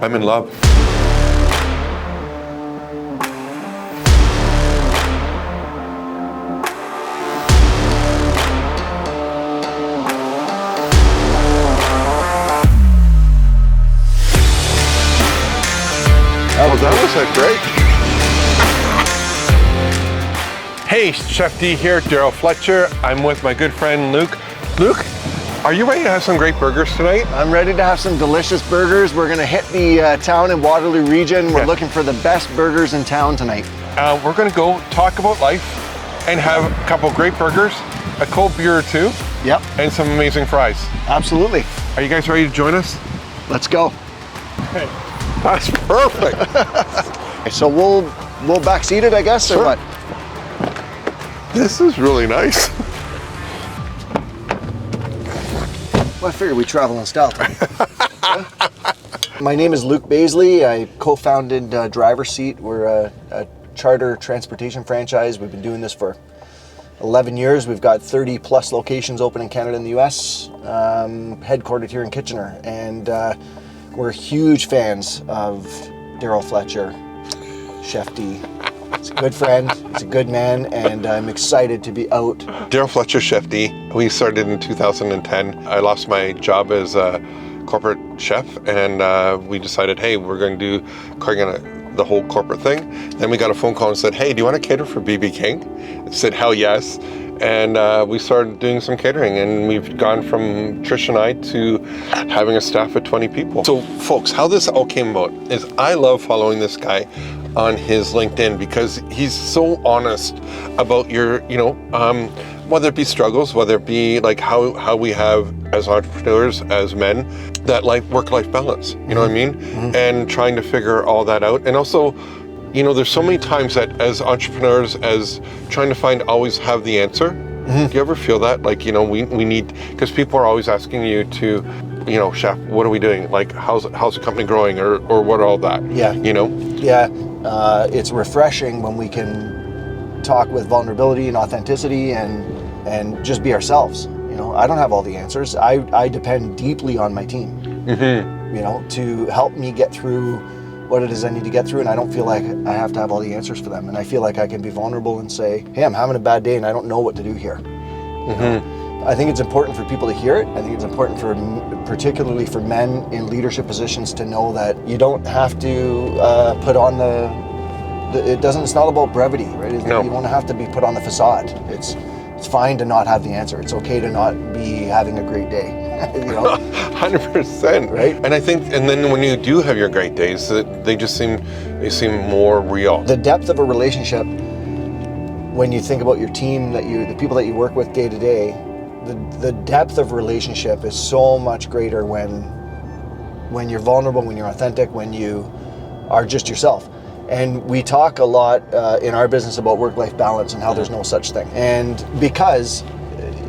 I'm in love. Oh, that was great. Hey, Chef D here, Daryl Fletcher. I'm with my good friend Luke. Luke, are you ready to have some great burgers tonight? I'm ready to have some delicious burgers. We're gonna hit the town in Waterloo Region. We're looking for the best burgers in town tonight. We're gonna go talk about life and have a couple great burgers, a cold beer or two, and some amazing fries. Absolutely. Are you guys ready to join us? Let's go. Okay. That's perfect. So we'll backseat it, I guess, or what? This is really nice. Well, I figured we travel in style. My name is Luke Baisley. I co-founded Driverseat. We're a charter transportation franchise. We've been doing this for 11 years. We've got 30 plus locations open in Canada and the US, headquartered here in Kitchener. And we're huge fans of Daryl Fletcher, Chef D. He's a good friend, he's a good man, and I'm excited to be out. Daryl Fletcher, Chef D. We started in 2010. I lost my job as a corporate chef, and we decided, hey, we're going to do the whole corporate thing. Then we got a phone call and said, hey, do you want to cater for BB King? I said, hell yes. And we started doing some catering, and we've gone from Trish and I to having a staff of 20 people. So folks, how this all came about is I love following this guy on his LinkedIn because he's so honest about your, whether it be struggles, whether it be like how we have as entrepreneurs, as men, that work-life balance, you know what I mean? Mm-hmm. And trying to figure all that out. And also, there's so many times that as entrepreneurs, as trying to always have the answer. Mm-hmm. Do you ever feel that? We need, because people are always asking you to, chef, what are we doing? Like, how's the company growing or what all that? Yeah. Yeah. It's refreshing when we can talk with vulnerability and authenticity and just be ourselves. I don't have all the answers. I depend deeply on my team, mm-hmm. To help me get through what it is I need to get through, and I don't feel like I have to have all the answers for them. And I feel like I can be vulnerable and say, hey, I'm having a bad day and I don't know what to do here. Mm-hmm. I think it's important for people to hear it. I think it's important particularly for men in leadership positions to know that you don't have to put on it's not about brevity, right? No. You don't have to be put on the facade. It's fine to not have the answer. It's okay to not be having a great day. 100%. Right? And I think, and then when you do have your great days, they seem more real. The depth of a relationship, when you think about your team, the people that you work with day to day, the depth of relationship is so much greater when you're vulnerable, when you're authentic, when you are just yourself. And we talk a lot in our business about work-life balance and how there's no such thing. And because,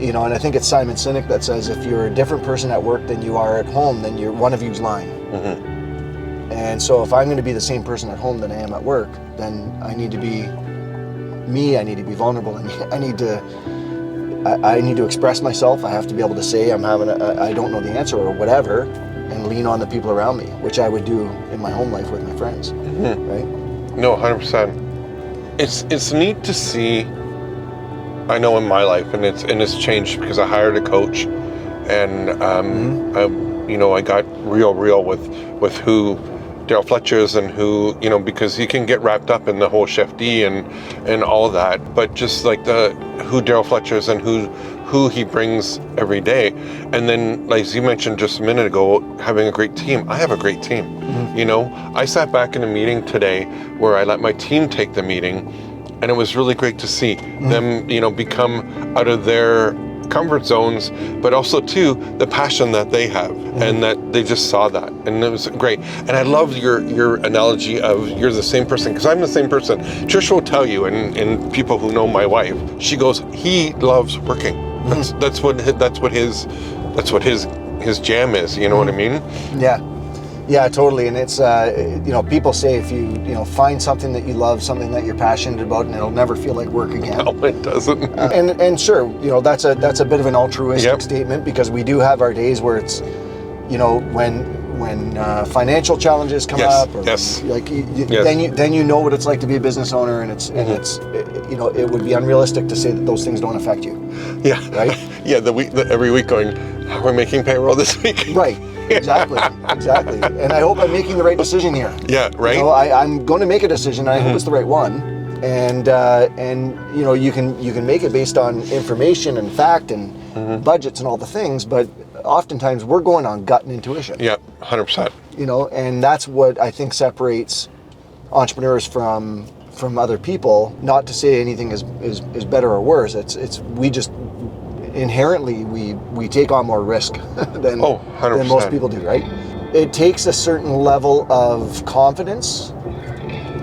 and I think it's Simon Sinek that says if you're a different person at work than you are at home, then one of you's lying. Mm-hmm. And so if I'm going to be the same person at home that I am at work, then I need to be me, I need to be vulnerable, and I need to express myself. I have to be able to say I don't know the answer or whatever, and lean on the people around me, which I would do in my home life with my friends, mm-hmm. right? No, 100%. It's neat to see. I know in my life, and it's changed because I hired a coach, and mm-hmm. I got real with who Daryl Fletcher is and who, because he can get wrapped up in the whole Chef D and all of that, but just like who Daryl Fletcher is and who he brings every day. And then, like as you mentioned just a minute ago, having a great team. I have a great team. Mm-hmm. I sat back in a meeting today where I let my team take the meeting, and it was really great to see mm-hmm. them, become out of their comfort zones, but also too the passion that they have, mm-hmm. and that they just saw that, and it was great. And I love your analogy of you're the same person, because I'm the same person. Trish will tell you, and people who know my wife, she goes, he loves working. Mm-hmm. That's what his jam is. You know what I mean? Yeah, totally. And it's people say if you find something that you love, something that you're passionate about, and it'll never feel like work again. No, it doesn't. And sure, that's a bit of an altruistic statement, because we do have our days where it's, when financial challenges come Yes, up, or yes. like Yes. then you know what it's like to be a business owner, and it's you know, it would be unrealistic to say that those things don't affect you. Yeah. Right? Yeah, every week going, we're making payroll this week. Right. Exactly. Exactly. And I hope I'm making the right decision here. Yeah, right? You know, I'm going to make a decision, and I hope it's the right one. And you know, you can make it based on information and fact and budgets and all the things, but oftentimes we're going on gut and intuition. Yeah, 100%. You know, and that's what I think separates entrepreneurs from other people. Not to say anything is better or worse. It's we just inherently we take on more risk than 100%. than most people do, right? It takes a certain level of confidence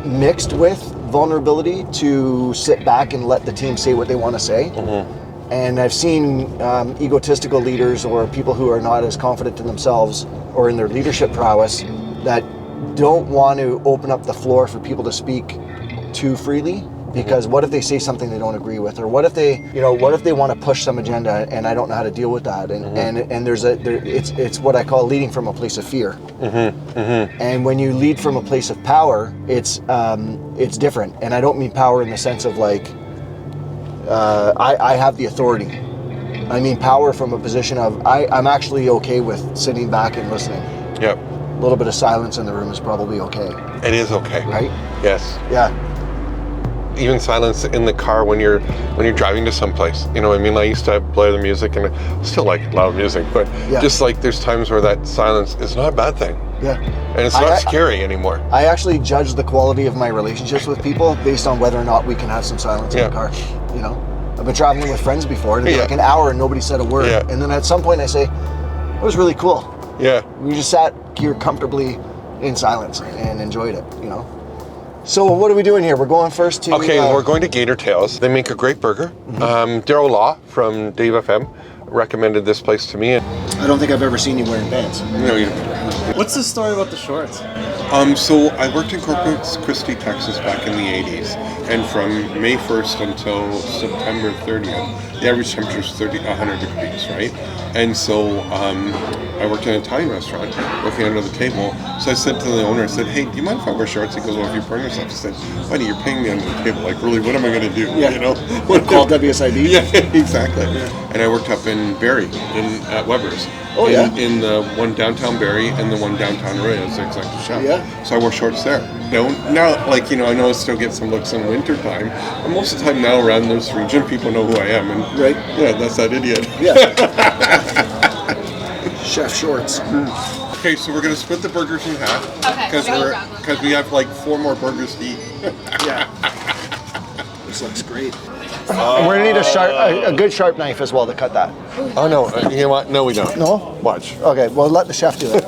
mixed with vulnerability to sit back and let the team say what they want to say. And I've seen egotistical leaders or people who are not as confident in themselves or in their leadership prowess that don't want to open up the floor for people to speak too freely, because what if they say something they don't agree with, or what if they want to push some agenda and I don't know how to deal with that, and it's what I call leading from a place of fear. And when you lead from a place of power, it's different, and I don't mean power in the sense of like I have the authority. I mean power from a position of I'm actually okay with sitting back and listening. Yep. A little bit of silence in the room is probably okay. It is okay. Right? Yes. Yeah. Even silence in the car when you're driving to someplace. You know what I mean? I used to blare the music, and I still like loud music, but just like there's times where that silence is not a bad thing. Yeah. And it's not scary anymore. I actually judge the quality of my relationships with people based on whether or not we can have some silence in the car. You know? I've been traveling with friends before, and it'd be like an hour and nobody said a word. Yeah. And then at some point I say, it was really cool. Yeah. We just sat here comfortably in silence and enjoyed it, you know? So what are we doing here? We're going first to... Okay, we're going to Gator Tails. They make a great burger. Daryl Law from Dave FM recommended this place to me. I don't think I've ever seen you wearing pants. No, you What's the story about the shorts? So I worked in Corpus Christi, Texas back in the 80s, and from May 1st until September 30th, the average temperature is 100 degrees, right? And so I worked in an Italian restaurant, working under the table. So I said to the owner, I said, hey, do you mind if I wear shorts? He goes, well, if you burn yourself. I said, buddy, you're paying me under the table. Like, really, what am I going to do? Yeah. You know? Call WSIB? Yeah, exactly. And I worked up in Barrie, at Weber's. Oh, yeah? In the one downtown Barrie and the one downtown Arroyo as the executive chef. Yeah. So I wore shorts there. Now, like, you know, I know I still get some looks in winter time, but most of the time now around this region, people know who I am. And Right. yeah, that's that idiot. Yeah. Chef shorts. Okay, so we're going to split the burgers in half. Okay, Because we have like 4 more burgers to eat. Yeah. This looks great. We're gonna need a good sharp knife as well to cut that. Oh, no. You know what? No, we don't. No? Watch. Okay, well, let the chef do it.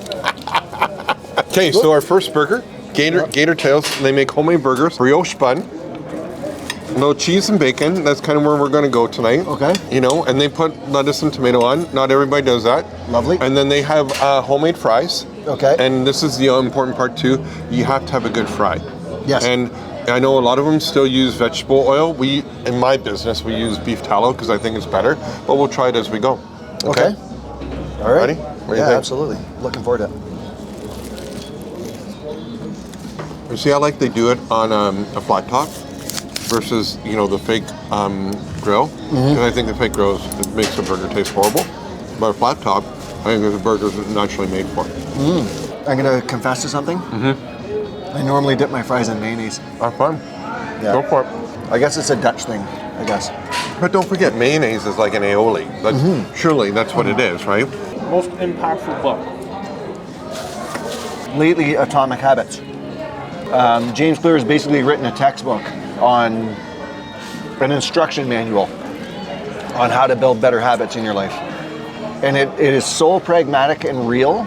Okay, so our first burger, Gator Tails. They make homemade burgers, brioche bun, no cheese and bacon. That's kind of where we're going to go tonight. Okay. You know, and they put lettuce and tomato on. Not everybody does that. Lovely. And then they have homemade fries. Okay. And this is the important part too. You have to have a good fry. Yes. And I know a lot of them still use vegetable oil. We, in my business, we use beef tallow because I think it's better. But we'll try it as we go. Okay. All right. Ready? What do you Yeah, think? absolutely. Looking forward to it. You see how like they do it on a flat top versus, you know, the fake grill? Because I think the fake grill it makes the burger taste horrible. But a flat top, I think the burger's naturally made for. I'm gonna confess to something. I normally dip my fries in mayonnaise. Have fun. Yeah. Go for it. I guess it's a Dutch thing, I guess. But don't forget, mayonnaise is like an aioli. That's, surely that's what it is, right? Most impactful book. Lately, Atomic Habits. James Clear has basically written a textbook on an instruction manual on how to build better habits in your life. And it is so pragmatic and real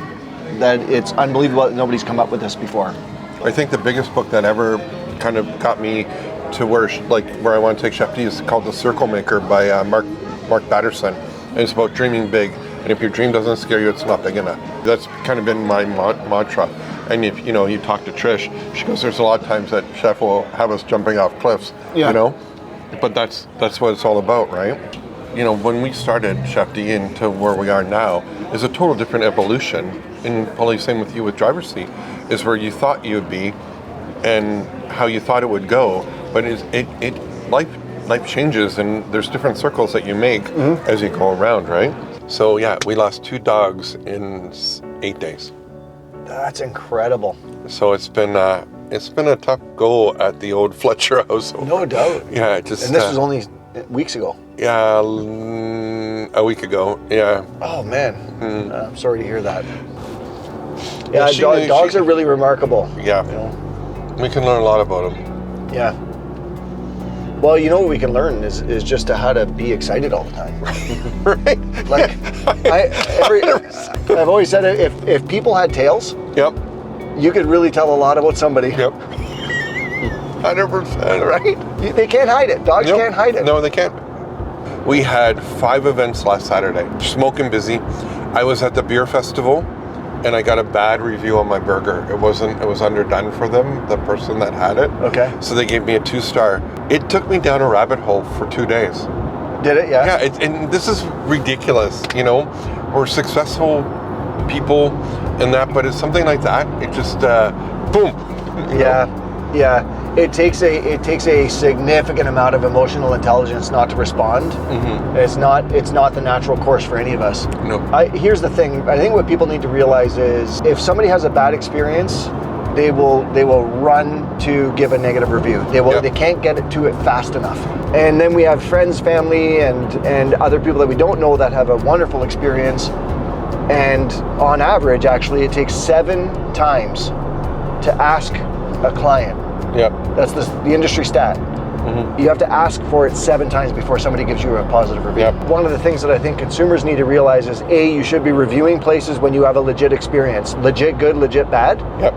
that it's unbelievable that nobody's come up with this before. I think the biggest book that ever kind of got me to where I want to take ChefD's is called The Circle Maker by Mark Batterson. And it's about dreaming big. And if your dream doesn't scare you, it's not big enough. That's kind of been my mantra. And if you know, you talk to Trish, she goes, there's a lot of times that chef will have us jumping off cliffs, you know? But that's what it's all about, right? you know, when we started ChefD into where we are now is a total different evolution. And probably same with you with Driverseat, is where you thought you'd be and how you thought it would go. But life changes, and there's different circles that you make as you go around, right? So yeah, we lost 2 dogs in 8 days. That's incredible. So it's been a tough go at the old Fletcher house. No doubt. Yeah, just. And this was only weeks ago. Yeah, a week ago. Yeah. Oh man, I'm sorry to hear that. Yeah, Yeah, dogs are really remarkable. Yeah. You know? We can learn a lot about them. Yeah. Well, you know what we can learn is just how to be excited all the time. Right? Like, I've always said if people had tails, Yep. you could really tell a lot about somebody. Yep. 100%. Right? They can't hide it. Dogs Nope. can't hide it. No, they can't. We had 5 events last Saturday. Smoking busy. I was at the beer festival, and I got a bad review on my burger. It was underdone for them, the person that had it. Okay. So they gave me a 2-star. It took me down a rabbit hole for 2 days. Did it? Yeah. Yeah, and this is ridiculous, you know. We're successful people and that, but it's something like that. It just, boom. Yeah. Yeah. It takes a significant amount of emotional intelligence not to respond. Mm-hmm. It's not the natural course for any of us. No. Here's the thing. I think what people need to realize is if somebody has a bad experience, they will run to give a negative review. They can't get to it fast enough. And then we have friends, family, and other people that we don't know that have a wonderful experience. And on average, actually, it takes 7 times to ask a client. Yeah. That's the industry stat. Mm-hmm. You have to ask for it 7 times before somebody gives you a positive review. Yep. One of the things that I think consumers need to realize is you should be reviewing places when you have a legit experience. Legit good, legit bad. Yep.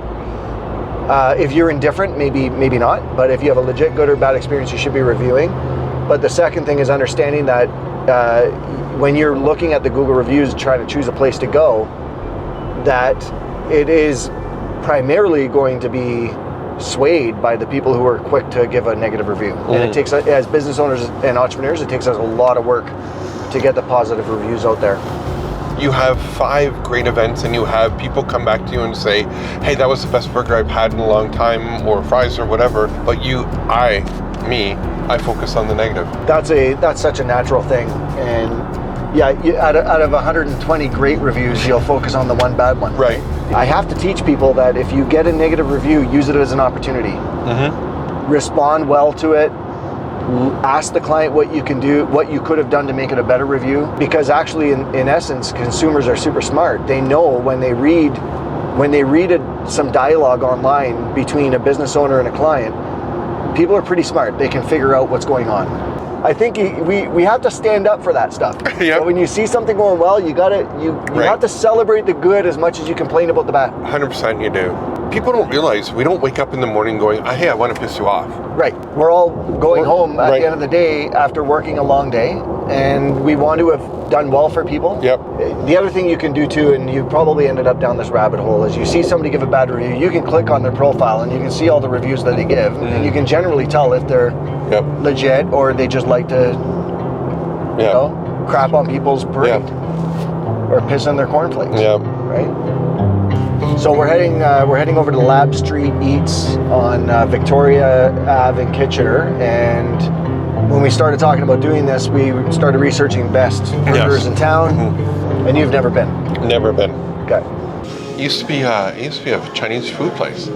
If you're indifferent, maybe not. But if you have a legit good or bad experience, you should be reviewing. But the second thing is understanding that when you're looking at the Google reviews trying to choose a place to go, that it is primarily going to be swayed by the people who are quick to give a negative review. And it takes, as business owners and entrepreneurs, it takes us a lot of work to get the positive reviews out there. You have 5 great events, and you have people come back to you and say, hey, that was the best burger I've had in a long time, or fries or whatever, but I focus on the negative. That's such a natural thing. And yeah, out of 120 great reviews, you'll focus on the one bad one. Right. I have to teach people that if you get a negative review, use it as an opportunity. Mm-hmm. Respond well to it. Ask the client what you can do, what you could have done to make it a better review. Because actually, in essence, consumers are super smart. They know when they read some dialogue online between a business owner and a client, people are pretty smart. They can figure out what's going on. I think we have to stand up for that stuff. Yep. So when you see something going well, you have to celebrate the good as much as you complain about the bad. 100% you do. People don't realize we don't wake up in the morning going, hey, I want to piss you off. Right. We're all going home at the end of the day after working a long day, and we want to have done well for people. Yep. The other thing you can do too, and you probably ended up down this rabbit hole, is you see somebody give a bad review, you can click on their profile and you can see all the reviews that they give, and you can generally tell if they're legit or they just like to you know, crap on people's parade or piss on their cornflakes. Yeah. Right? So we're heading over to Lab Street Eats on Victoria Ave in Kitchener, and when we started talking about doing this, we started researching best burgers in town, and you've never been? Never been. Okay. It used to be a Chinese food place.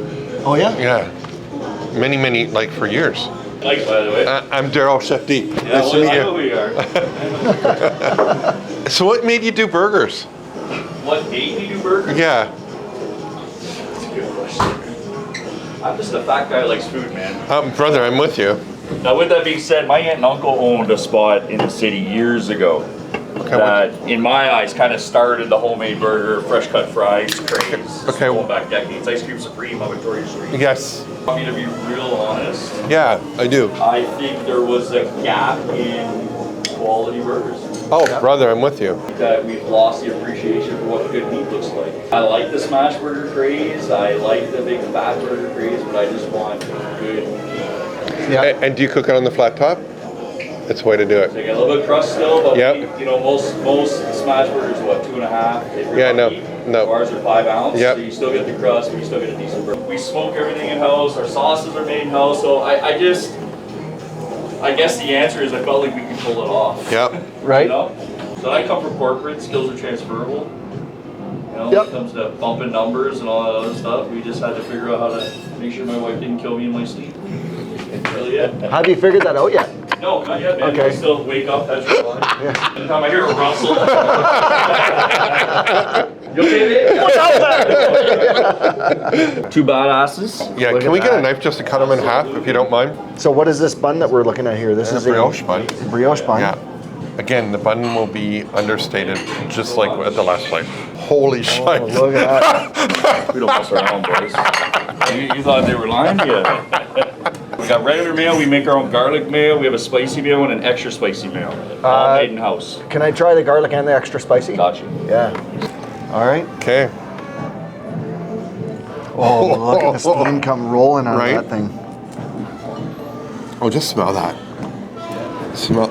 Oh yeah? Yeah. Many, like for years. Mike, by the way. I'm Daryl, ChefD. Yeah, Nice to meet I you. know who you are. So what made you do burgers? What made me do burgers? Yeah. That's a good question. I'm just a fat guy who likes food, man. Brother, I'm with you. Now, with that being said, my aunt and uncle owned a spot in the city years ago that, in my eyes, kind of started the homemade burger, fresh cut fries craze. Okay. Going back decades. Ice Cream Supreme on Victoria Street. Yes. Want me to be real honest? Yeah, I do. I think there was a gap in quality burgers. Oh, brother, I'm with you. That we've lost the appreciation for what good meat looks like. I like the smash burger craze. I like the big fat burger craze, but I just want good meat. Yeah. And do you cook it on the flat top? It's the way to do So it. you get a little bit of crust still, but Yep. you know, most smash burgers are what, 2.5? if you're Yeah, lucky. no. Ours are 5 ounce. Yep. So you still get the crust, but you still get a decent burger. We smoke everything in house. Our sauces are made in house. So I guess the answer is I felt like we can pull it off. Yep. Right. You know? So I come from corporate. Skills are transferable. You know, Yep. when it comes to bumping numbers and all that other stuff, we just had to figure out how to make sure my wife didn't kill me in my sleep. That's really it. Have you figured that out yet? No, not yet, man. Okay. I still wake up petrified. Every time I hear a rustle. You okay, babe? What's out there? Two badasses. Yeah, Look can at we get a that. knife just to cut them in half, if you don't mind? So what is this bun that we're looking at here? This is brioche bun. Brioche bun. Yeah. Again, the bun will be understated, just like at the last flight. Holy shit. Oh, look at that. We don't mess around, boys. You thought they were lying to you. We got regular mayo, we make our own garlic mayo, we have a spicy mayo and an extra spicy mayo. All made in house. Can I try the garlic and the extra spicy? Gotcha. Yeah. All right. Okay. Oh, look at the steam come rolling out Right? of that thing. Oh, just smell that. Smell.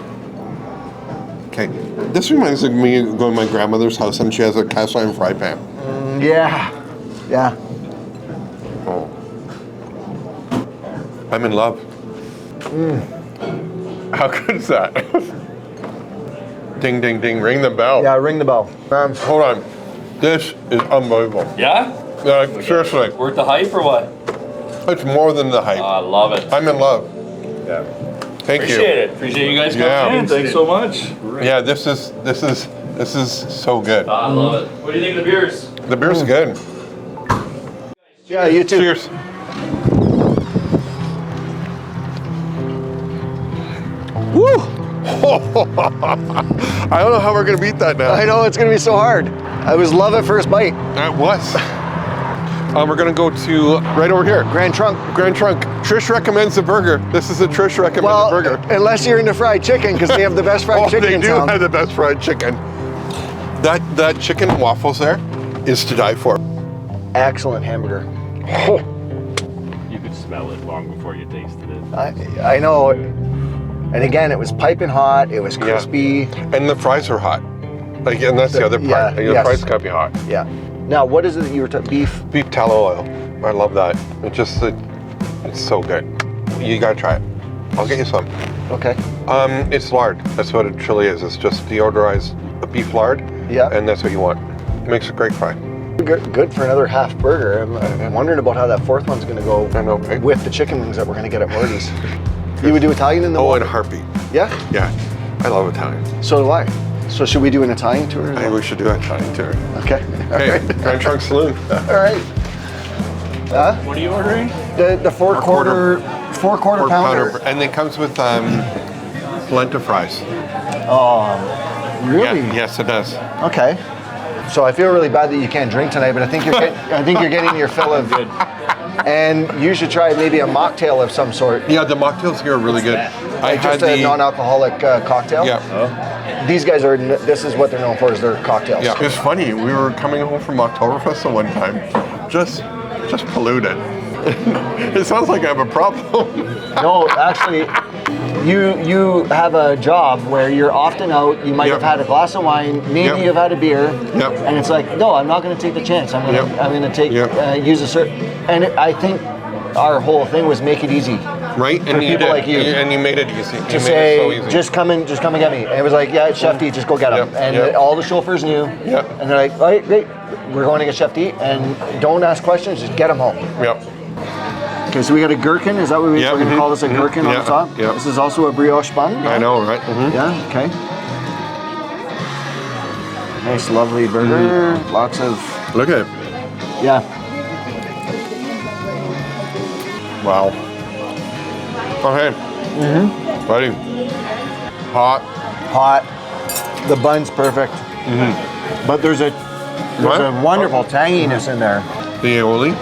Okay. This reminds me of going to my grandmother's house and she has a cast iron fry pan. Yeah. Yeah. Oh. I'm in love. How good is that? Ding, ding, ding. Ring the bell. Yeah, ring the bell. Hold on. This is unbelievable. Yeah? Seriously. Worth the hype or what? It's more than the hype. I love it. I'm in love. Yeah. Thank Appreciate you. it. Appreciate you guys Yeah. coming in. Thanks so much. Yeah, this is so good. I love it. What do you think of the beers? The beer's good. Yeah, you too. Cheers. Woo! I don't know how we're gonna beat that now. I know it's gonna be so hard. I was love at first bite. That was. We're gonna go to right over here. Grand Trunk. Grand Trunk. Trish recommends the burger. This is a Trish recommended burger. Unless you're into fried chicken, because they have the best fried chicken they in do town. have the best fried chicken. That chicken and waffles there is to die for. Excellent hamburger. You could smell it long before you tasted it. I know. And again, it was piping hot. It was crispy. And the fries are hot. Like, and that's the other part. Yeah, Like, the yes. fries gotta be hot. Yeah. Now, what is it that you were beef? Beef tallow oil. I love that. It's so good. You gotta try it. I'll get you some. Okay. It's lard. That's what it truly is. It's just deodorized beef lard. Yeah. And that's what you want. It makes a great fry. Good for another half burger. I'm wondering about how that fourth one's going to go I know, right? with the chicken wings that we're going to get at Morty's. You would do Italian in the Oh, in morning? a heartbeat. Yeah? Yeah. I love Italian. So do I. So should we do an Italian tour? I think we should do an Italian tour. Okay. Okay, Grand Trunk Saloon. All right. What are you ordering? The four quarter pounder. And it comes with polenta fries. Really? Yeah, yes, it does. Okay. So I feel really bad that you can't drink tonight, but I think you're getting your fill of. And you should try maybe a mocktail of some sort. Yeah, the mocktails here are really good. I had Just a non-alcoholic cocktail. Yeah. These guys are. This is what they're known for, is their cocktails. Yeah, it's funny. We were coming home from Oktoberfest the one time, just polluted. It sounds like I have a problem. No, actually, you have a job where you're often out. You might Yep. have had a glass of wine, maybe Yep. you've had a beer, Yep. and it's like, no, I'm not going to take the chance. I'm going to Yep. take Yep. use a certain. And I think our whole thing was make it easy Right? For And you people did. like you. And you made it easy. You to made say, it so easy. just come and get me. And it was like, yeah, it's ChefD's, just go get them. Yep. And Yep. all the chauffeurs knew. Yep. And they're like, all right, great, we're going to get ChefD's, and don't ask questions, just get them home. Yep. Okay, so we got a gherkin. Is that what Yeah, we're going to call this, a gherkin on yeah, the top? yeah. This is also a brioche bun. I know, right? Mhm. Yeah, okay. Nice, lovely burger. Lots of, Look at it. yeah. Wow. Okay. Ready. Hot. Hot. The bun's perfect. But there's a What? wonderful tanginess in there. The aioli.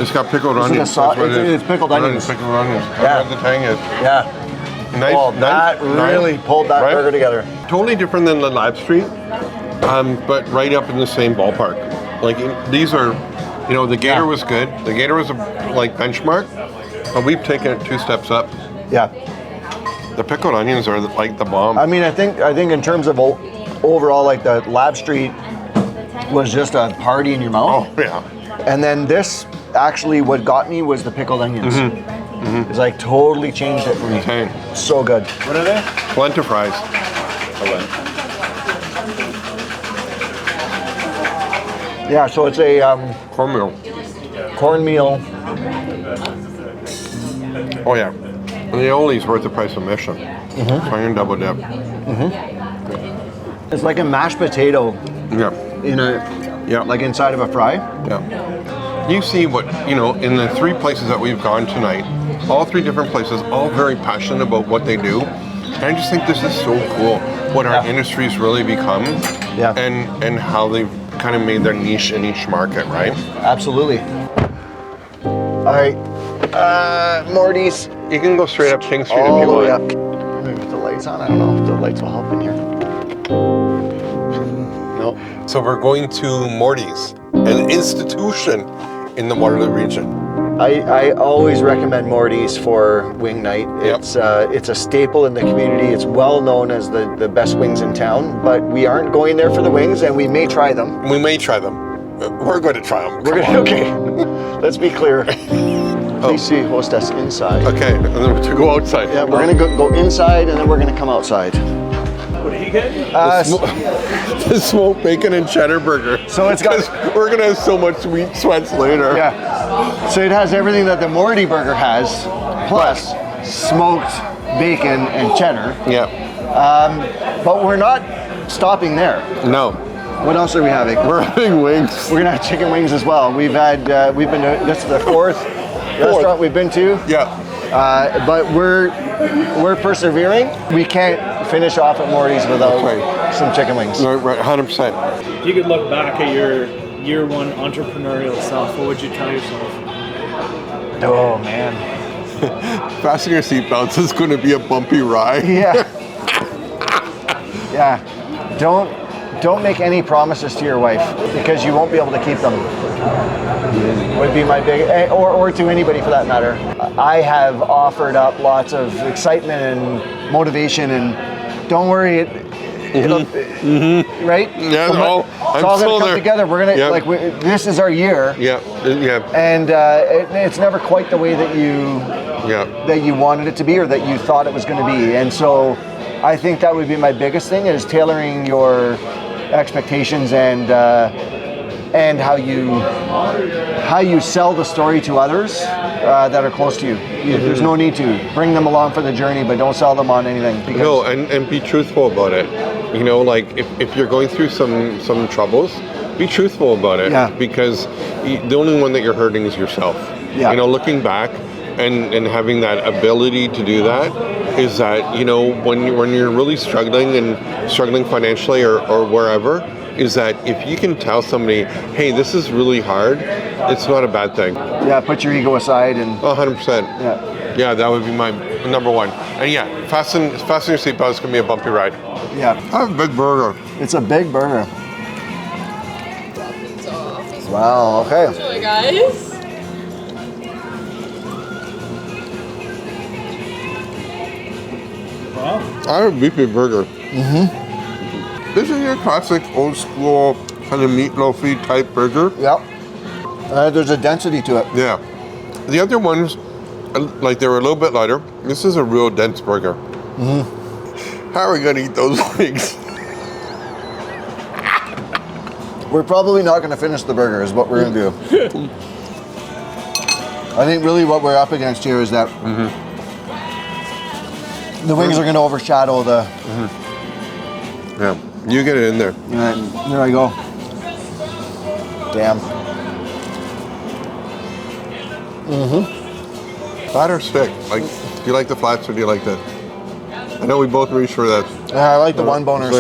It's got pickled This is a onions. sau- That's what it it's- is. it's pickled onions. Pickled onions. Yeah. That's what the tang is. Yeah. Nice. Well, nice, that really nice. pulled that Right? burger together. Totally different than the Lab Street, but right up in the same ballpark. Like these are, the Gator Yeah. was good. The Gator was a benchmark, but we've taken it 2 steps up. Yeah. The pickled onions are like the bomb. I mean, I think in terms of overall, like the Lab Street was just a party in your mouth. Oh yeah. And then this, actually, what got me was the pickled onions. It's like totally changed it for me. Okay. So good. What are they? Lenta fries. Yeah, so it's a Cornmeal. cornmeal. Oh yeah. And the aioli's worth the price of admission. So I'm gonna double dip. It's like a mashed potato Yeah. in a like inside of a fry. Yeah. You see what, in the 3 places that we've gone tonight, all 3 different places, all very passionate about what they do. And I just think this is so cool what our industry's really become and how they've kind of made their niche in each market, right? Absolutely. All right, Morty's. You can go straight up King Street All if the you way want. up. Maybe with the lights on. I don't know if the lights will help in here. No. So we're going to Morty's, an institution in the Waterloo region. I always recommend Morty's for wing night. Yep. It's a staple in the community. It's well known as the best wings in town, but we aren't going there for the wings, and we may try them. We may try them. We're going to try them. Okay. Let's be clear. Please see hostess inside. Okay, and then to go outside. Yeah, we're gonna go inside, and then we're gonna come outside. What are you getting? The smoked bacon and cheddar burger. So it's got. We're gonna have so much sweet sweats later. Yeah. So it has everything that the Morty burger has, plus smoked bacon and cheddar. Yeah. But we're not stopping there. No. What else are we having? We're having wings. We're gonna have chicken wings as well. We've been to, this is the fourth restaurant we've been to. Yeah. But we're persevering. We can't finish off at Morty's without some chicken wings. Right, 100%. If you could look back at your year 1 entrepreneurial self, what would you tell yourself? Oh man. Fasten your seatbelts. It's going to be a bumpy ride. Yeah. Yeah. Don't make any promises to your wife because you won't be able to keep them. Would be my big, or to anybody for that matter. I have offered up lots of excitement and motivation, and don't worry, it'll right? Yeah, it's all gonna come together. We're gonna this is our year. Yeah, yeah. And it's never quite the way that you wanted it to be or that you thought it was going to be. And so I think that would be my biggest thing is tailoring your expectations and how you sell the story to others that are close to you. There's no need to bring them along for the journey, but don't sell them on anything. No, and be truthful about it. Like if you're going through some troubles, be truthful about it. Yeah. Because the only one that you're hurting is yourself. Yeah. Looking back and having that ability to do that is that, when you're really struggling financially or wherever, is that if you can tell somebody, hey, this is really hard, it's not a bad thing. Yeah, put your ego aside and 100%. Yeah, that would be my number one. And fasten your seatbelt. It's gonna be a bumpy ride. Yeah, Have a big burger. it's a big burger. Wow. Okay. Enjoy, guys. I have a beefy burger. This is your classic old school kind of meatloafy type burger. Yep. There's a density to it. Yeah. The other ones, they were a little bit lighter. This is a real dense burger. How are we gonna eat those wings? We're probably not going to finish the burger is what we're going to do. I think really what we're up against here is that the wings are going to overshadow the... Yeah, you get it in there. There I go. Damn. Flat or stick? Do you like the flats or do you like the... I know we both reach for that. Yeah, I like the one boners.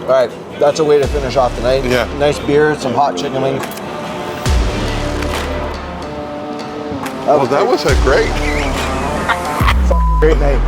All right, that's a way to finish off the night. Yeah. Nice beer, some hot chicken wings. That was a great. Great night.